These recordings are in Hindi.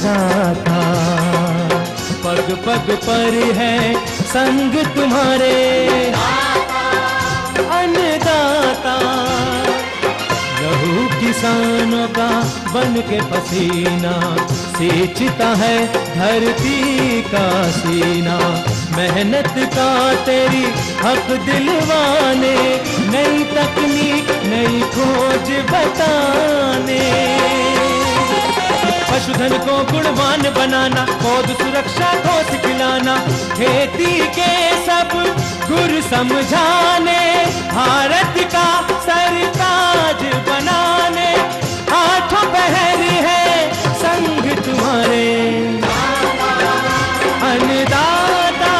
अन्नदाता, पग पग पर है संग तुम्हारे अन्नदाता। लहू किसानों का बन के पसीना सींचता है धरती का सीना। मेहनत का तेरी हक दिलवाने, नई तकनीक नई खोज बताने। पशुधन को गुणवान बनाना, पौध सुरक्षा को सिखलाना, खेती के सब गुर समझाने, भारत का सरताज बनाने। आठों पहर है संग तुम्हारे अन्नदाता,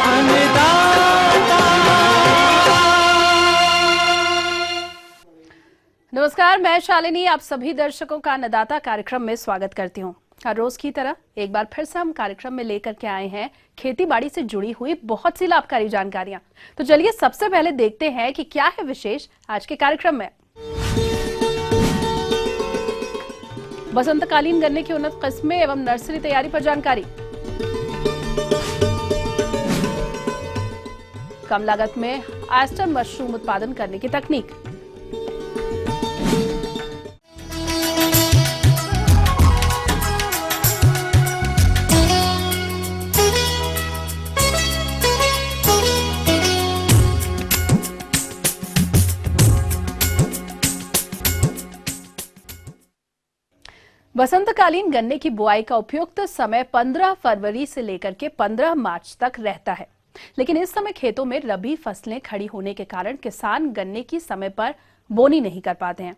अन्नदाता। नमस्कार, मैं शालिनी आप सभी दर्शकों का अन्नदाता कार्यक्रम में स्वागत करती हूँ। हर रोज की तरह एक बार फिर से हम कार्यक्रम में लेकर के आए हैं खेती बाड़ी से जुड़ी हुई बहुत सी लाभकारी जानकारियां। तो चलिए सबसे पहले देखते हैं कि क्या है विशेष आज के कार्यक्रम में। बसंतकालीन गन्ने की उन्नत किस्में एवं नर्सरी तैयारी पर जानकारी। कम लागत में ऑयस्टर मशरूम उत्पादन करने की तकनीक। बसंतकालीन गन्ने की बुआई का उपयुक्त समय 15 फरवरी से लेकर के 15 मार्च तक रहता है, लेकिन इस समय खेतों में रबी फसलें खड़ी होने के कारण किसान गन्ने की समय पर बोनी नहीं कर पाते हैं।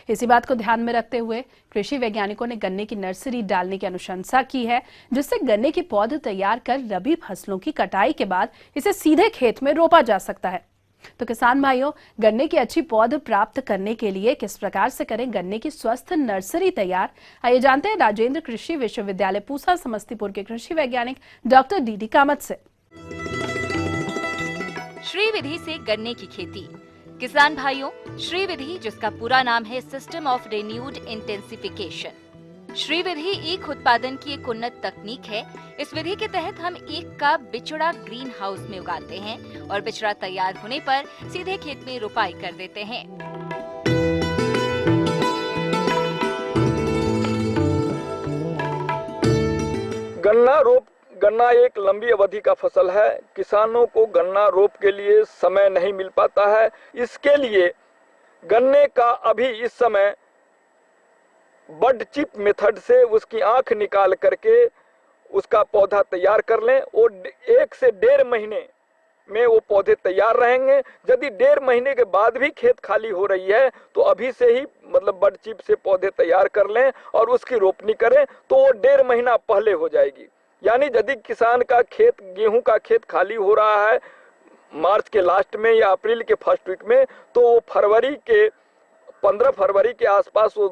इसी बात को ध्यान में रखते हुए कृषि वैज्ञानिकों ने गन्ने की नर्सरी डालने की अनुशंसा की है, जिससे गन्ने की पौध तैयार कर रबी फसलों की कटाई के बाद इसे सीधे खेत में रोपा जा सकता है। तो किसान भाइयों, गन्ने की अच्छी पौध प्राप्त करने के लिए किस प्रकार से करें गन्ने की स्वस्थ नर्सरी तैयार, आइए जानते हैं राजेंद्र कृषि विश्वविद्यालय पूसा समस्तीपुर के कृषि वैज्ञानिक डॉक्टर डी कामत से। श्री विधि से गन्ने की खेती। किसान भाइयों, श्री विधि, जिसका पूरा नाम है सिस्टम ऑफ रिन्यूड इंटेंसिफिकेशन, श्री विधि ईख उत्पादन की एक उन्नत तकनीक है। इस विधि के तहत हम ईख का बिचड़ा ग्रीन हाउस में उगाते हैं और बिचड़ा तैयार होने पर सीधे खेत में रोपाई कर देते हैं। गन्ना एक लंबी अवधि का फसल है। किसानों को गन्ना रोप के लिए समय नहीं मिल पाता है। इसके लिए गन्ने का अभी इस समय बड चिप मेथड से उसकी आंख निकाल करके उसका पौधा तैयार कर लें और 1 से 1.5 महीने में वो पौधे तैयार रहेंगे। यदि 1.5 महीने के बाद भी खेत खाली हो रही है तो अभी से ही मतलब बड चिप से पौधे तैयार कर लें और उसकी रोपनी करें तो वो 1.5 महीना पहले हो जाएगी। यानी यदि किसान का खेत, गेहूं का खेत खाली हो रहा है मार्च के लास्ट में या अप्रैल के फर्स्ट वीक में, तो वो 15 फरवरी के आसपास वो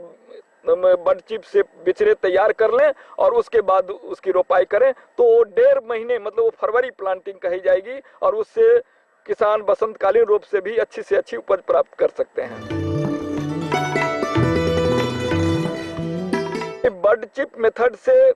बड चिप से बिचड़े तैयार कर लें और उसके बाद उसकी रोपाई करें तो वो 1.5 महीने मतलब वो फरवरी प्लांटिंग कही जाएगी और उससे किसान बसंतकालीन रोप से भी अच्छी से अच्छी उपज प्राप्त कर सकते हैं। बड चिप मेथड से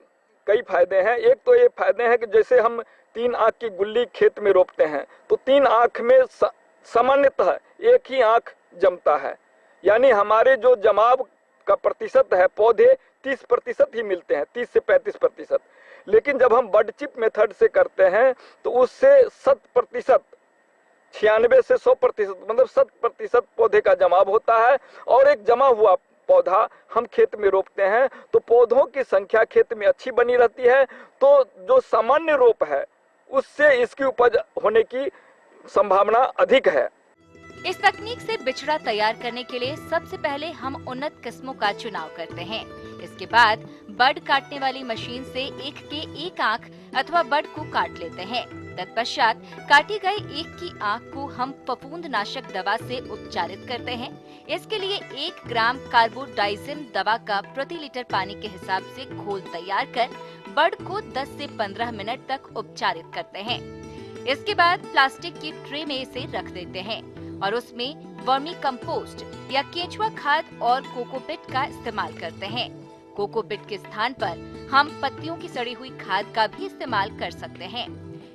कई फायदे हैं। एक तो ये फायदे हैं कि जैसे हम 3 आंख की गुल्ली खेत में रोपते हैं तो 3 आंख में सामान्यतः एक ही आंख जमता है, यानी हमारे जो जमाव का प्रतिशत है पौधे 30% ही मिलते हैं, 30 से 35%। लेकिन जब हम बड चिप मेथड से करते हैं तो उससे 100%, 96 से 100% मतलब 100% पौधे का जमाव होता है और एक जमा हुआ पौधा हम खेत में रोपते हैं तो पौधों की संख्या खेत में अच्छी बनी रहती है। तो जो सामान्य रोप है उससे इसकी उपज होने की संभावना अधिक है। इस तकनीक से बिचड़ा तैयार करने के लिए सबसे पहले हम उन्नत किस्मों का चुनाव करते हैं। इसके बाद बड काटने वाली मशीन से ईख के एक आंख अथवा बड को काट लेते हैं। तत्पश्चात काटी गई ईख की आंख को हम फफूंदनाशक दवा से उपचारित करते हैं। इसके लिए 1 ग्राम कार्बोडाइजिम दवा का प्रति लीटर पानी के हिसाब से घोल तैयार कर बड को 10 से 15 मिनट तक उपचारित करते हैं। इसके बाद प्लास्टिक की ट्रे में इसे रख देते हैं और उसमें वर्मी कंपोस्ट या केंचुआ खाद और कोकोपिट का इस्तेमाल करते हैं। कोकोपिट के स्थान पर हम पत्तियों की सड़ी हुई खाद का भी इस्तेमाल कर सकते हैं।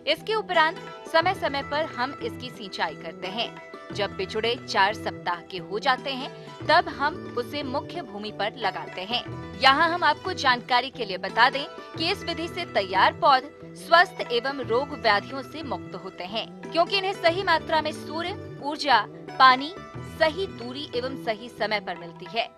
इसके उपरांत समय समय पर हम इसकी सिंचाई करते हैं। जब बिचड़े 4 सप्ताह के हो जाते हैं तब हम उसे मुख्य भूमि पर लगाते हैं। यहाँ हम आपको जानकारी के लिए बता दें कि इस विधि से तैयार पौध स्वस्थ एवं रोग व्याधियों से मुक्त होते हैं, क्योंकि इन्हें सही मात्रा में सूर्य, ऊर्जा, पानी, सही दूरी एवं सही समय पर मिलती है।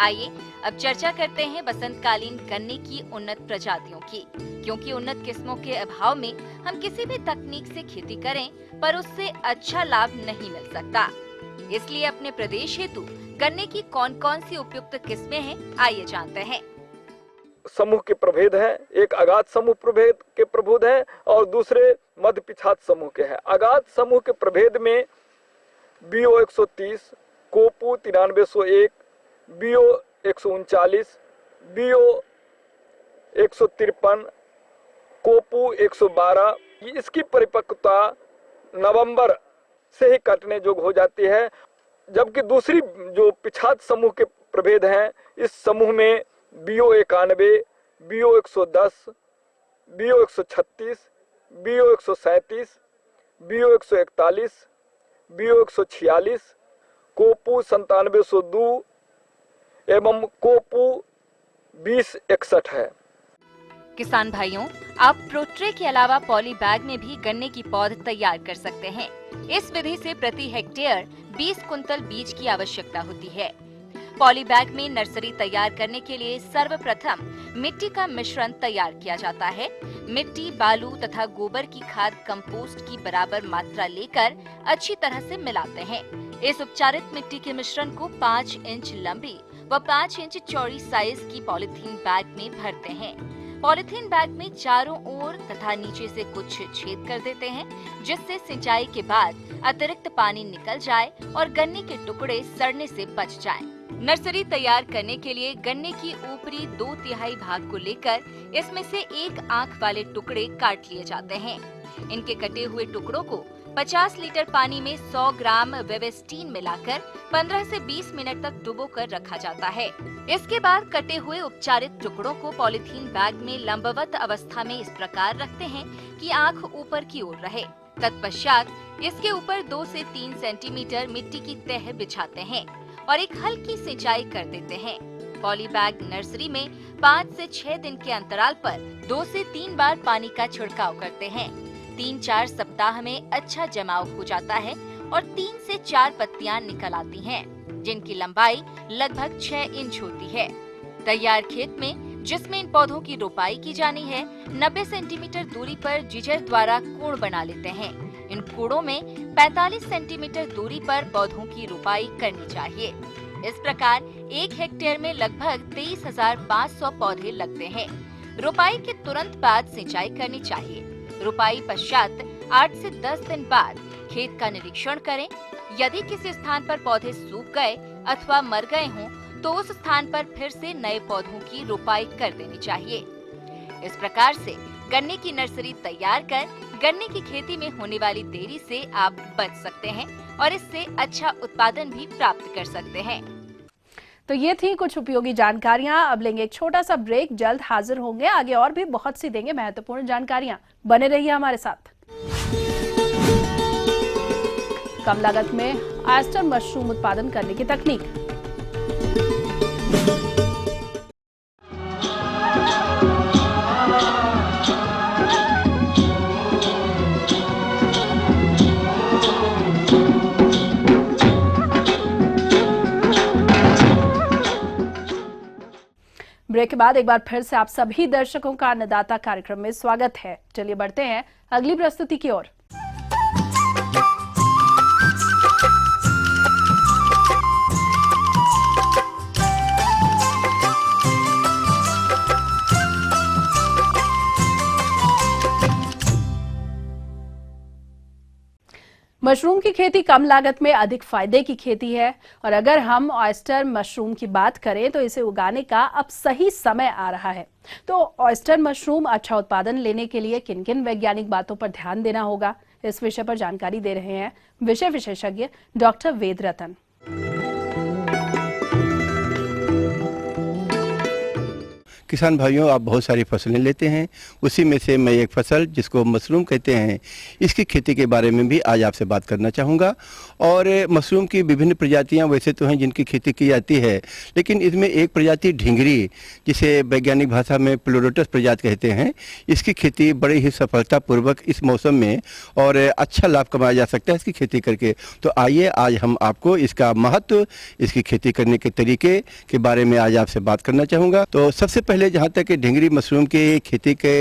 आइए अब चर्चा करते हैं बसंतकालीन गन्ने की उन्नत प्रजातियों की, क्योंकि उन्नत किस्मों के अभाव में हम किसी भी तकनीक से खेती करें पर उससे अच्छा लाभ नहीं मिल सकता। इसलिए अपने प्रदेश हेतु गन्ने की कौन कौन सी उपयुक्त किस्में हैं, आइए जानते हैं। समूह के प्रभेद हैं। एक अगाध समूह प्रभेद के प्रभुद हैं और दूसरे मध्य पिछात समूह के हैं। अगाध समूह के प्रभेद में बीओ 130, कोपू 9301, बीओ 139, बीओ 153, कोपू 112, इसकी परिपक्वता नवंबर से ही काटने योग्य हो जाती है। जबकि दूसरी जो पिछात समूह के प्रभेद हैं, इस समूह में BO 91, BO 110, BO 136, BO 137, BO 141, BO 146, कोपू 9702 एवं कोपू 2061 है। किसान भाइयों, आप प्रोट्रे के अलावा पॉली बैग में भी गन्ने की पौध तैयार कर सकते हैं। इस विधि से प्रति हेक्टेयर 20 कुंतल बीज की आवश्यकता होती है। पॉली बैग में नर्सरी तैयार करने के लिए सर्वप्रथम मिट्टी का मिश्रण तैयार किया जाता है। मिट्टी, बालू तथा गोबर की खाद कंपोस्ट की बराबर मात्रा लेकर अच्छी तरह से मिलाते हैं। इस उपचारित मिट्टी के मिश्रण को 5 इंच लंबी व 5 इंच चौड़ी साइज की पॉलीथीन बैग में भरते हैं। पॉलीथीन बैग में चारों ओर तथा नीचे से कुछ छेद कर देते हैं, जिससे सिंचाई के बाद अतिरिक्त पानी निकल जाए और गन्ने के टुकड़े सड़ने से बच जाएं। नर्सरी तैयार करने के लिए गन्ने की ऊपरी 2/3 भाग को लेकर इसमें से 1 आंख वाले टुकड़े काट लिए जाते हैं। इनके कटे हुए टुकड़ों को 50 लीटर पानी में 100 ग्राम वेवेस्टीन मिलाकर 15 से 20 मिनट तक डुबोकर रखा जाता है। इसके बाद कटे हुए उपचारित टुकड़ों को पॉलीथीन बैग में लंबवत अवस्था में इस प्रकार रखते हैं कि आंख ऊपर की ओर रहे। तत्पश्चात इसके ऊपर 2 से 3 सेंटीमीटर मिट्टी की तह बिछाते हैं और एक हल्की सिंचाई कर देते हैं। पॉली बैग नर्सरी में 5 से 6 दिन के अंतराल पर 2 से 3 बार पानी का छिड़काव करते हैं। 3-4 सप्ताह में अच्छा जमाव हो जाता है और 3 से 4 पत्तियां निकल आती हैं, जिनकी लंबाई लगभग 6 इंच होती है। तैयार खेत में जिसमें इन पौधों की रोपाई की जानी है, 90 सेंटीमीटर दूरी पर जीजर द्वारा कोण बना लेते हैं। इन कोड़ों में 45 सेंटीमीटर दूरी पर पौधों की रोपाई करनी चाहिए। इस प्रकार 1 हेक्टेयर में लगभग 23,500 पौधे लगते हैं। रोपाई के तुरंत बाद सिंचाई करनी चाहिए। रोपाई पश्चात 8 से 10 दिन बाद खेत का निरीक्षण करें। यदि किसी स्थान पर पौधे सूख गए अथवा मर गए हों, तो उस स्थान पर फिर से नए पौधों की रोपाई कर देनी चाहिए। इस प्रकार से गन्ने की नर्सरी तैयार कर गन्ने की खेती में होने वाली देरी से आप बच सकते हैं और इससे अच्छा उत्पादन भी प्राप्त कर सकते हैं। तो ये थी कुछ उपयोगी जानकारियां। अब लेंगे एक छोटा सा ब्रेक, जल्द हाजिर होंगे। आगे और भी बहुत सी देंगे महत्वपूर्ण जानकारियां। बने रहिए हमारे साथ। कम लागत में ऑयस्टर मशरूम उत्पादन करने की तकनीक। ब्रेक के बाद एक बार फिर से आप सभी दर्शकों का अन्नदाता कार्यक्रम में स्वागत है। चलिए बढ़ते हैं अगली प्रस्तुति की ओर। मशरूम की खेती कम लागत में अधिक फायदे की खेती है और अगर हम ऑयस्टर मशरूम की बात करें तो इसे उगाने का अब सही समय आ रहा है। तो ऑयस्टर मशरूम अच्छा उत्पादन लेने के लिए किन किन वैज्ञानिक बातों पर ध्यान देना होगा, इस विषय पर जानकारी दे रहे हैं विषय विशेषज्ञ डॉक्टर वेद रतन। किसान भाइयों, आप बहुत सारी फसलें लेते हैं, उसी में से मैं एक फसल जिसको मशरूम कहते हैं, इसकी खेती के बारे में भी आज आपसे बात करना चाहूँगा। और मशरूम की विभिन्न प्रजातियां वैसे तो हैं जिनकी खेती की जाती है, लेकिन इसमें एक प्रजाति ढिंगरी, जिसे वैज्ञानिक भाषा में प्लोरोटस प्रजाति कहते हैं, इसकी खेती बड़े ही सफलतापूर्वक इस मौसम में और अच्छा लाभ कमाया जा सकता है इसकी खेती करके। तो आइए आज हम आपको इसका महत्व, इसकी खेती करने के तरीके के बारे में आज आपसे बात करना चाहूँगा। तो सबसे पहले जहाँ तक ढिंगरी मशरूम की खेती के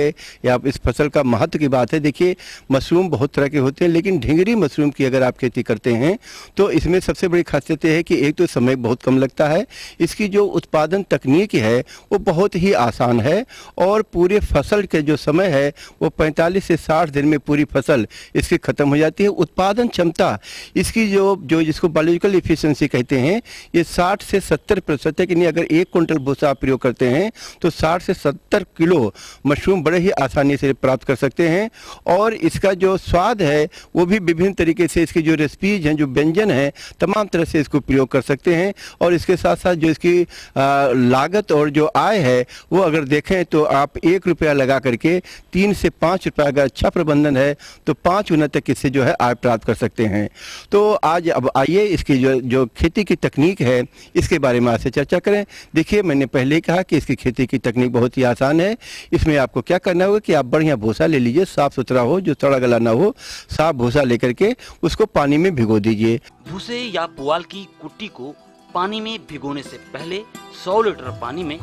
या इस फसल का महत्व की बात है, देखिए मशरूम बहुत तरह के होते हैं, लेकिन ढिंगरी मशरूम की अगर आप खेती करते हैं तो इसमें सबसे बड़ी खासियत है कि एक तो समय बहुत कम लगता है, इसकी जो उत्पादन तकनीक है वो बहुत ही आसान है और पूरे फसल के जो समय है वो 45 से 60 दिन में पूरी फसल इसकी खत्म हो जाती है। उत्पादन क्षमता इसकी जो जिसको बायोलॉजिकल एफिशिएंसी कहते हैं, ये 60 से 70% है कि नहीं। अगर 1 कुंटल भूसा आप प्रयोग करते हैं तो 60 से 70 किलो मशरूम बड़े ही आसानी से प्राप्त कर सकते हैं। और इसका जो स्वाद है वो भी विभिन्न तरीके से, इसकी जो रेसिपीज हैं, जो व्यंजन है, तमाम तरह से इसको प्रयोग कर सकते हैं। और इसके साथ साथ जो इसकी लागत और जो आय है वो अगर देखें तो आप 1 रुपया लगा करके 3 से 5 रुपया, अगर अच्छा प्रबंधन है तो 5 गुना तक इससे जो है आय प्राप्त कर सकते हैं। तो आज अब आइए इसकी जो खेती की तकनीक है इसके बारे में आपसे चर्चा करें। देखिए, मैंने पहले ही कहा कि इसकी खेती की तकनीक बहुत ही आसान है। इसमें आपको क्या करना होगा कि आप बढ़िया भूसा ले लीजिए, साफ सुथरा हो, जो सड़ा गला ना हो, साफ भूसा लेकर के उसको पानी में भिगो दीजिए। भूसे या पुआल की कुट्टी को पानी में भिगोने से पहले 100 लीटर पानी में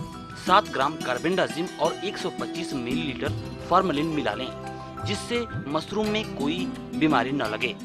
7 ग्राम कार्बेंडाजिम और 125 मिलीलीटर फॉर्मेलिन मिला लें, जिससे मशरूम में कोई बीमारी न लगे।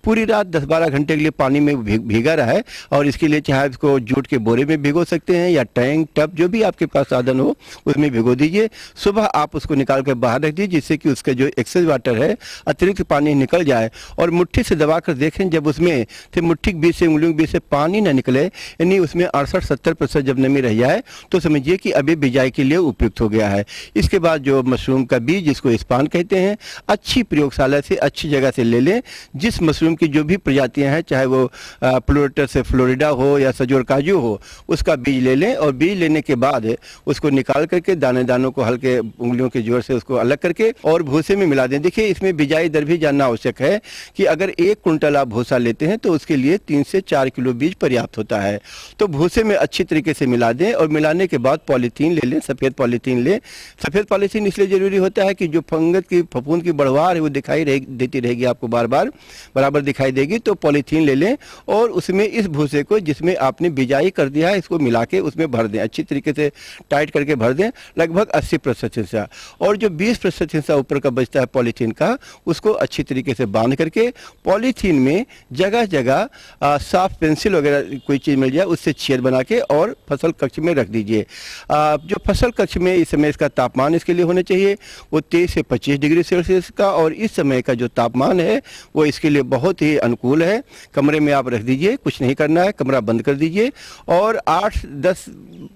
पूरी रात 10-12 घंटे के लिए पानी में भीगा रहा है और इसके लिए चाहे इसको जूट के बोरे में भिगो सकते हैं या टैंक, टब, जो भी आपके पास साधन हो उसमें भिगो दीजिए। सुबह आप उसको निकाल कर बाहर रख दीजिए, जिससे कि उसका जो एक्सेस वाटर है, अतिरिक्त पानी निकल जाए। और मुट्ठी से दबा कर देखें, जब उसमें से मुट्ठी के बीच से, उंगलियों के बीच से पानी न निकले, यानी उसमें 68-70% जब नमी रह जाए तो समझिए कि अभी बिजाई के लिए उपयुक्त हो गया है। इसके बाद जो मशरूम का बीज, जिसको स्पान कहते हैं, अच्छी प्रयोगशाला से, अच्छी जगह से ले लें। जिस मशरूम की जो भी प्रजातियां हैं, चाहे वो प्लोरोटस फ्लोरिडा हो या सजोर काजू हो, उसका बीज ले लें। और बीज लेने के बाद उसको निकाल करके दाने दानों को हल्के उंगलियों के जोर से उसको अलग करके और भूसे में मिला दें। देखिए, इसमें बिजाई दर भी जानना आवश्यक है कि अगर 1 कुंटल आप भूसा लेते हैं तो उसके लिए 3 से 4 किलो बीज पर्याप्त होता है। तो भूसे में अच्छी तरीके से मिला दें और मिलाने के बाद पॉलीथीन ले लें, सफ़ेद पॉलीथीन लें। सफ़ेद पॉलीथीन इसलिए ज़रूरी होता है कि जो फंगस की, फफूंद की बढ़वार है वो दिखाई देती रहेगी, आपको बार बार बराबर दिखाई देगी। तो पॉलीथीन ले लें और उसमें इस भूसे को, जिसमें आपने बिजाई कर दिया है, इसको मिला के उसमें भर दें, अच्छी तरीके से टाइट करके भर दें, लगभग 80% हिस्सा। और जो 20% हिस्सा ऊपर का बचता है पॉलीथीन का, उसको अच्छी तरीके से बांध करके पॉलीथीन में जगह जगह साफ पेंसिल वगैरह कोई चीज़ मिल जाए उससे छेद बना के और फसल कक्ष में रख दीजिए। जो फसल कक्ष में इस समय इसका तापमान इसके लिए होना चाहिए वो 23 से 25 डिग्री सेल्सियस का, और इस समय का जो तापमान है वो इसके लिए बहुत ही अनुकूल है। कमरे में आप रख दीजिए, कुछ नहीं करना है, कमरा बंद कर दीजिए। और 8-10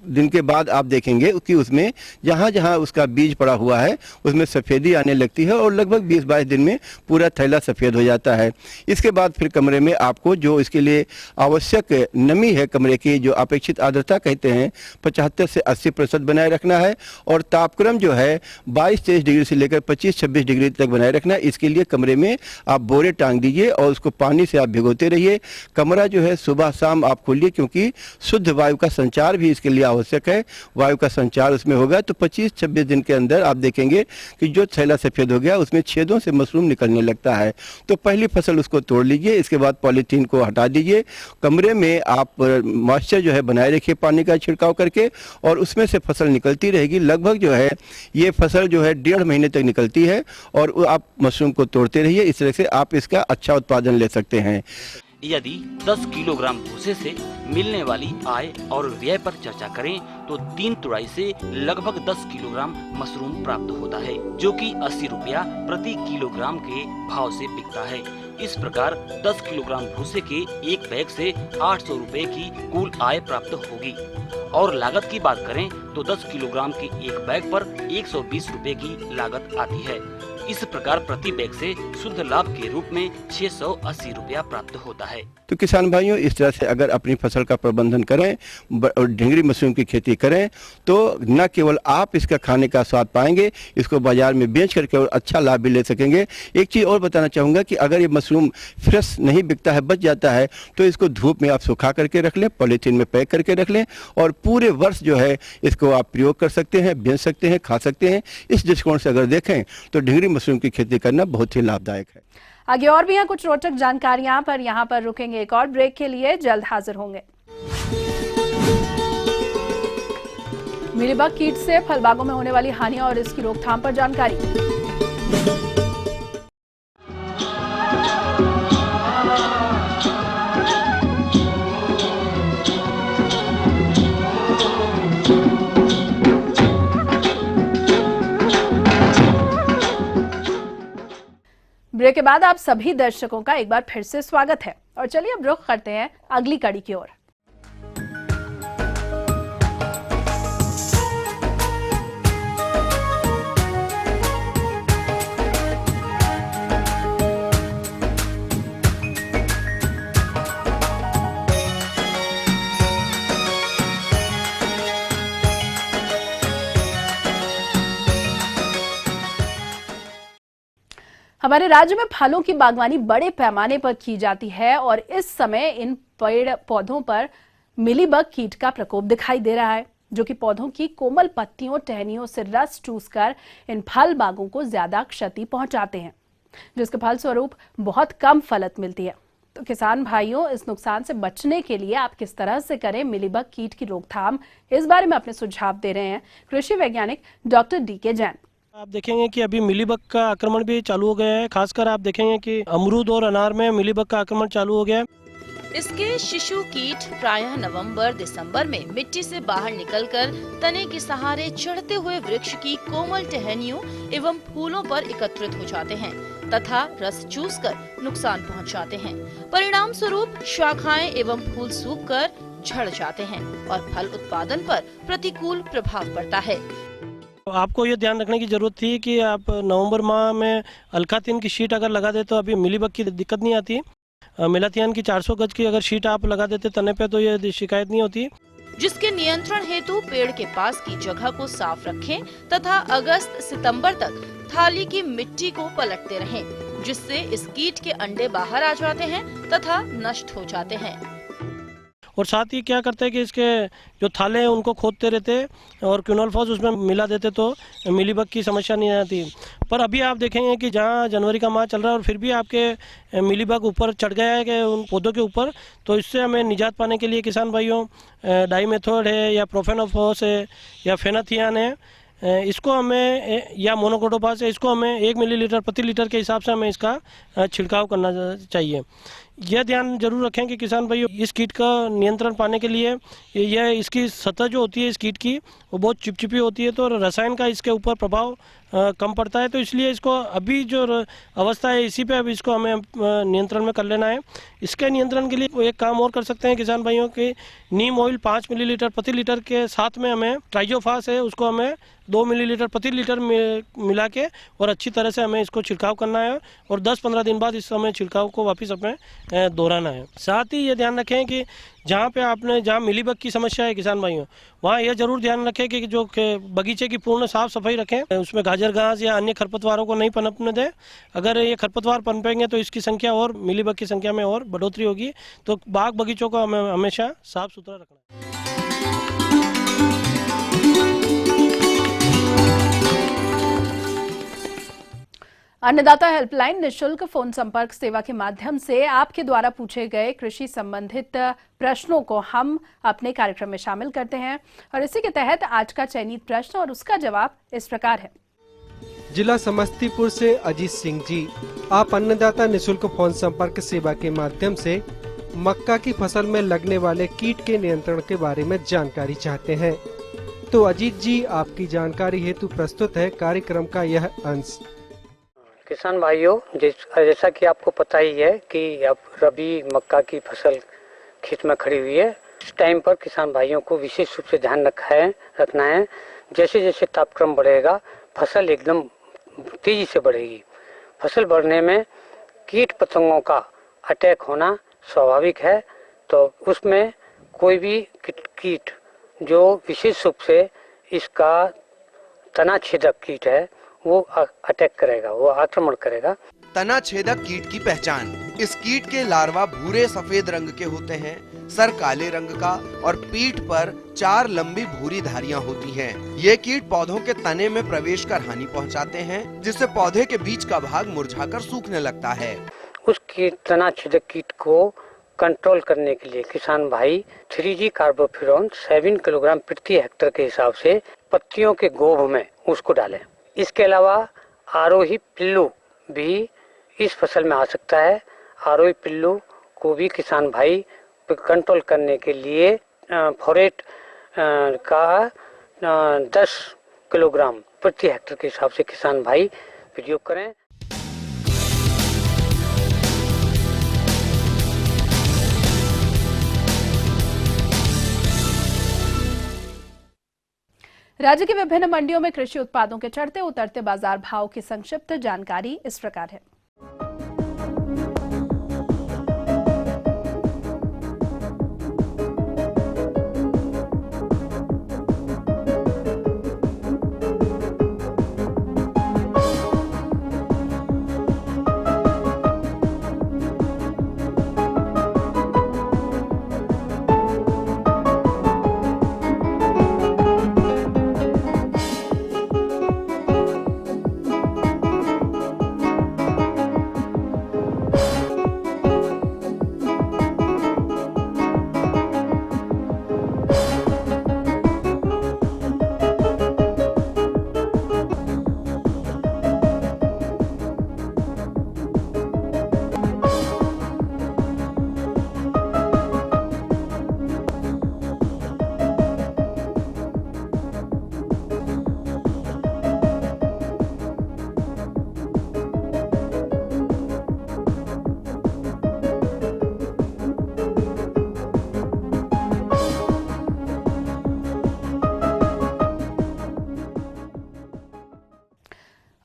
दिन के बाद आप देखेंगे कि उसमें जहाँ जहाँ उसका बीज पड़ा हुआ है उसमें सफ़ेदी आने लगती है और लगभग 20-22 दिन में पूरा थैला सफ़ेद हो जाता है। इसके बाद फिर कमरे में आपको जो इसके लिए आवश्यक नमी है, कमरे की जो अपेक्षित आर्द्रता कहते हैं, 75 से 80% बनाए रखना है। और तापक्रम जो है 22-23 डिग्री से लेकर 25-26 डिग्री तक बनाए रखना है। इसके लिए कमरे में आप बोरे टांग दीजिए और उसको पानी से आप भिगोते रहिए। कमरा जो है सुबह शाम आप खोलिए, क्योंकि शुद्ध वायु का संचार भी इसके लिए आवश्यक है। वायु का संचार उसमें होगा तो 25-26 दिन के अंदर आप देखेंगे कि जो थैला सफ़ेद हो गया उसमें छेदों से मशरूम निकलने लगता है। तो पहली फसल उसको तोड़ लीजिए। इसके बाद पॉलीथीन को हटा दीजिए। कमरे में आप मॉइस्चर जो है बनाए रखिए पानी का छिड़काव करके, और उसमें से फसल निकलती रहेगी। लगभग जो है ये फसल जो है 1.5 महीने तक निकलती है और आप मशरूम को तोड़ते रहिए। इस तरह से आप इसका अच्छा उत्पादन ले सकते हैं। यदि 10 किलोग्राम भूसे से मिलने वाली आय और व्यय पर चर्चा करें तो 3 तुड़ाई से लगभग 10 किलोग्राम मशरूम प्राप्त होता है, जो कि 80 रुपया प्रति किलोग्राम के भाव से बिकता है। इस प्रकार 10 किलोग्राम भूसे के एक बैग से 800 रुपए की कुल आय प्राप्त होगी। और लागत की बात करें तो 10 किलोग्राम के एक बैग पर 120 रुपए की लागत आती है। इस प्रकार प्रति बैग से शुद्ध लाभ के रूप में 680 रुपया प्राप्त होता है। तो किसान भाइयों, इस तरह से अगर अपनी फसल का प्रबंधन करें और ढिंगरी मशरूम की खेती करें तो न केवल आप इसका खाने का स्वाद पाएंगे, इसको बाजार में बेच करके और अच्छा लाभ भी ले सकेंगे। एक चीज़ और बताना चाहूँगा कि अगर ये मशरूम फ्रेश नहीं बिकता है, बच जाता है, तो इसको धूप में आप सुखा करके रख लें, पॉलीथीन में पैक करके रख लें और पूरे वर्ष जो है इसको आप प्रयोग कर सकते हैं, बेच सकते हैं, खा सकते हैं। इस दृष्टिकोण से अगर देखें तो ढिंगरी मशरूम की खेती करना बहुत ही लाभदायक है। आगे और भी हैं कुछ रोचक जानकारियां, पर यहाँ पर रुकेंगे एक और ब्रेक के लिए, जल्द हाजिर होंगे। मिलीबग कीट से फल बागों में होने वाली हानि और इसकी रोकथाम पर जानकारी। ब्रेक के बाद आप सभी दर्शकों का एक बार फिर से स्वागत है और चलिए अब रुख करते हैं अगली कड़ी की ओर। हमारे राज्य में फलों की बागवानी बड़े पैमाने पर की जाती है और इस समय इन पेड़ पौधों पर मिलीबग कीट का प्रकोप दिखाई दे रहा है, जो कि पौधों की कोमल पत्तियों टहनियों से रस चूसकर इन फल बागों को ज्यादा क्षति पहुंचाते हैं, जिसके फलस्वरूप बहुत कम फलत मिलती है। तो किसान भाइयों, इस नुकसान से बचने के लिए आप किस तरह से करें मिलीबग कीट की रोकथाम, इस बारे में अपने सुझाव दे रहे हैं कृषि वैज्ञानिक डॉक्टर DK जैन। आप देखेंगे कि अभी मिलीबग का आक्रमण भी चालू हो गया है। खासकर आप देखेंगे कि अमरूद और अनार में मिलीबग का आक्रमण चालू हो गया है। इसके शिशु कीट प्रायः नवंबर-दिसंबर में मिट्टी से बाहर निकलकर तने के सहारे चढ़ते हुए वृक्ष की कोमल टहनियों एवं फूलों पर एकत्रित हो जाते हैं तथा रस चूसकर नुकसान पहुंचाते हैं। परिणाम स्वरूप शाखाएं एवं फूल सूखकर झड़ जाते हैं और फल उत्पादन पर प्रतिकूल प्रभाव पड़ता है। आपको ये ध्यान रखने की जरूरत थी कि आप नवंबर माह में अल्काथिन की शीट अगर लगा दे तो अभी मिलीबग की दिक्कत नहीं आती। मेलाथियन की 400 गज की अगर शीट आप लगा देते तने पे तो ये शिकायत नहीं होती। जिसके नियंत्रण हेतु पेड़ के पास की जगह को साफ रखें तथा अगस्त-सितंबर तक थाली की मिट्टी को पलटते रहें, जिससे इस कीट के अंडे बाहर आ जाते हैं तथा नष्ट हो जाते हैं। और साथ ही क्या करते हैं कि इसके जो थाले हैं उनको खोदते रहते और क्विनोलफॉस उसमें मिला देते तो मिलीबग की समस्या नहीं आती। पर अभी आप देखेंगे कि जहाँ जनवरी का माह चल रहा है और फिर भी आपके मिलीबग ऊपर चढ़ गया है कि उन पौधों के ऊपर, तो इससे हमें निजात पाने के लिए किसान भाइयों डाइमेथोड है या प्रोफेनोफॉस है या फेनाथियान है, इसको हमें या मोनोक्रोटोफास है, इसको हमें 1 मिलीलीटर प्रति लीटर के हिसाब से हमें इसका छिड़काव करना चाहिए। यह ध्यान जरूर रखें कि किसान भाइयों इस कीट का नियंत्रण पाने के लिए यह इसकी सतह जो होती है इस कीट की वो बहुत चिपचिपी होती है, तो रसायन का इसके ऊपर प्रभाव कम पड़ता है। तो इसलिए इसको अभी जो अवस्था है इसी पे अब इसको हमें नियंत्रण में कर लेना है। इसके नियंत्रण के लिए एक काम और कर सकते हैं किसान भाइयों कि नीम ऑयल 5 मिलीलीटर प्रति लीटर के साथ में हमें ट्राइजोफास है उसको हमें 2 मिलीलीटर प्रति लीटर में मिला के और अच्छी तरह से हमें इसको छिड़काव करना है और 10-15 दिन बाद इस समय छिड़काव को वापस हमें दोहराना है। साथ ही ये ध्यान रखें कि जहाँ मिलीबग की समस्या है किसान भाइयों, वहाँ यह जरूर ध्यान रखें कि जो बगीचे की पूर्ण साफ सफाई रखें, उसमें गाजर घास या अन्य खरपतवारों को नहीं पनपने दें। अगर ये खरपतवार पनपेंगे तो इसकी संख्या और मिलीबग की संख्या में और बढ़ोतरी होगी। तो बाग बगीचों को हमें हमेशा साफ सुथरा रखना है। अन्नदाता हेल्पलाइन निशुल्क फोन संपर्क सेवा के माध्यम से आपके द्वारा पूछे गए कृषि संबंधित प्रश्नों को हम अपने कार्यक्रम में शामिल करते हैं और इसी के तहत आज का चयनित प्रश्न और उसका जवाब इस प्रकार है। जिला समस्तीपुर से अजीत सिंह जी, आप अन्नदाता निशुल्क फोन संपर्क सेवा के माध्यम से मक्का की फसल में लगने वाले कीट के नियंत्रण के बारे में जानकारी चाहते हैं। तो अजीत जी, आपकी जानकारी हेतु प्रस्तुत है कार्यक्रम का यह अंश। किसान भाइयों, जैसा कि आपको पता ही है कि अब रबी मक्का की फसल खेत में खड़ी हुई है। इस टाइम पर किसान भाइयों को विशेष रूप से ध्यान रखना है। जैसे जैसे तापक्रम बढ़ेगा फसल एकदम तेजी से बढ़ेगी। फसल बढ़ने में कीट पतंगों का अटैक होना स्वाभाविक है। तो उसमें कोई भी कीट जो विशेष रूप से इसका तना छेदक कीट है वो अटैक करेगा, वो आक्रमण करेगा। तना छेदक कीट की पहचान। इस कीट के लार्वा भूरे सफेद रंग के होते हैं, सर काले रंग का और पीठ पर 4 लंबी भूरी धारियां होती हैं। ये कीट पौधों के तने में प्रवेश कर हानि पहुंचाते हैं, जिससे पौधे के बीच का भाग मुरझाकर सूखने लगता है। उस कीट तना छेदक कीट को कंट्रोल करने के लिए किसान भाई 3G कार्बोफ्यूरॉन 7 किलोग्राम प्रति हेक्टेयर के हिसाब से पत्तियों के गोभ में उसको डालें। इसके अलावा आरोही पिल्लू भी इस फसल में आ सकता है। आरोही पिल्लू को भी किसान भाई कंट्रोल करने के लिए फोरेट का 10 किलोग्राम प्रति हेक्टेयर के हिसाब से किसान भाई प्रयोग करें। राज्य की विभिन्न मंडियों में कृषि उत्पादों के चढ़ते उतरते बाजार भाव की संक्षिप्त जानकारी इस प्रकार है।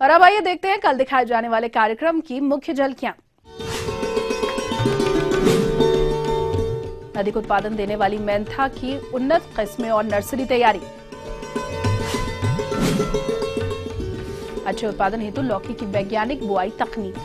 और अब आइए देखते हैं कल दिखाए जाने वाले कार्यक्रम की मुख्य झलकियां। अधिक उत्पादन देने वाली मेंथा की उन्नत किस्में और नर्सरी तैयारी। अच्छे उत्पादन हेतु लौकी की वैज्ञानिक बुआई तकनीक।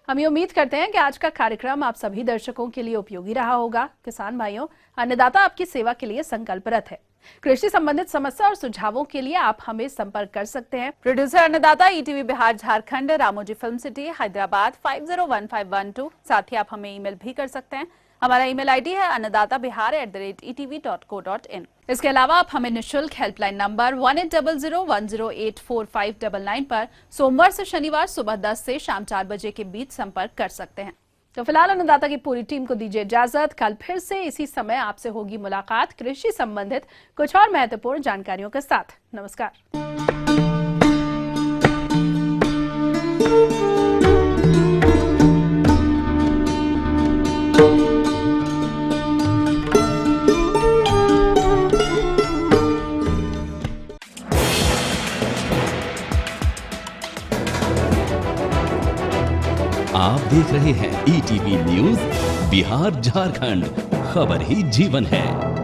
हम ये उम्मीद करते हैं कि आज का कार्यक्रम आप सभी दर्शकों के लिए उपयोगी रहा होगा। किसान भाइयों, अन्नदाता आपकी सेवा के लिए संकल्परत है। कृषि संबंधित समस्या और सुझावों के लिए आप हमें संपर्क कर सकते हैं। प्रोड्यूसर अन्नदाता, ETV Bihar Jharkhand, Ramoji film city, Hyderabad 501512। साथ ही आप हमें ईमेल भी कर सकते हैं। हमारा ईमेल आईडी है annadatabihar@etv.co.in। इसके अलावा आप हमें निःशुल्क हेल्पलाइन नंबर 180010845999 पर सोमवार से शनिवार सुबह 10 से शाम 4 बजे के बीच संपर्क कर सकते हैं। तो फिलहाल अन्नदाता की पूरी टीम को दीजिए इजाजत। कल फिर से इसी समय आपसे होगी मुलाकात कृषि संबंधित कुछ और महत्वपूर्ण जानकारियों के साथ। नमस्कार। आप देख रहे हैं ETV न्यूज बिहार झारखंड, खबर ही जीवन है।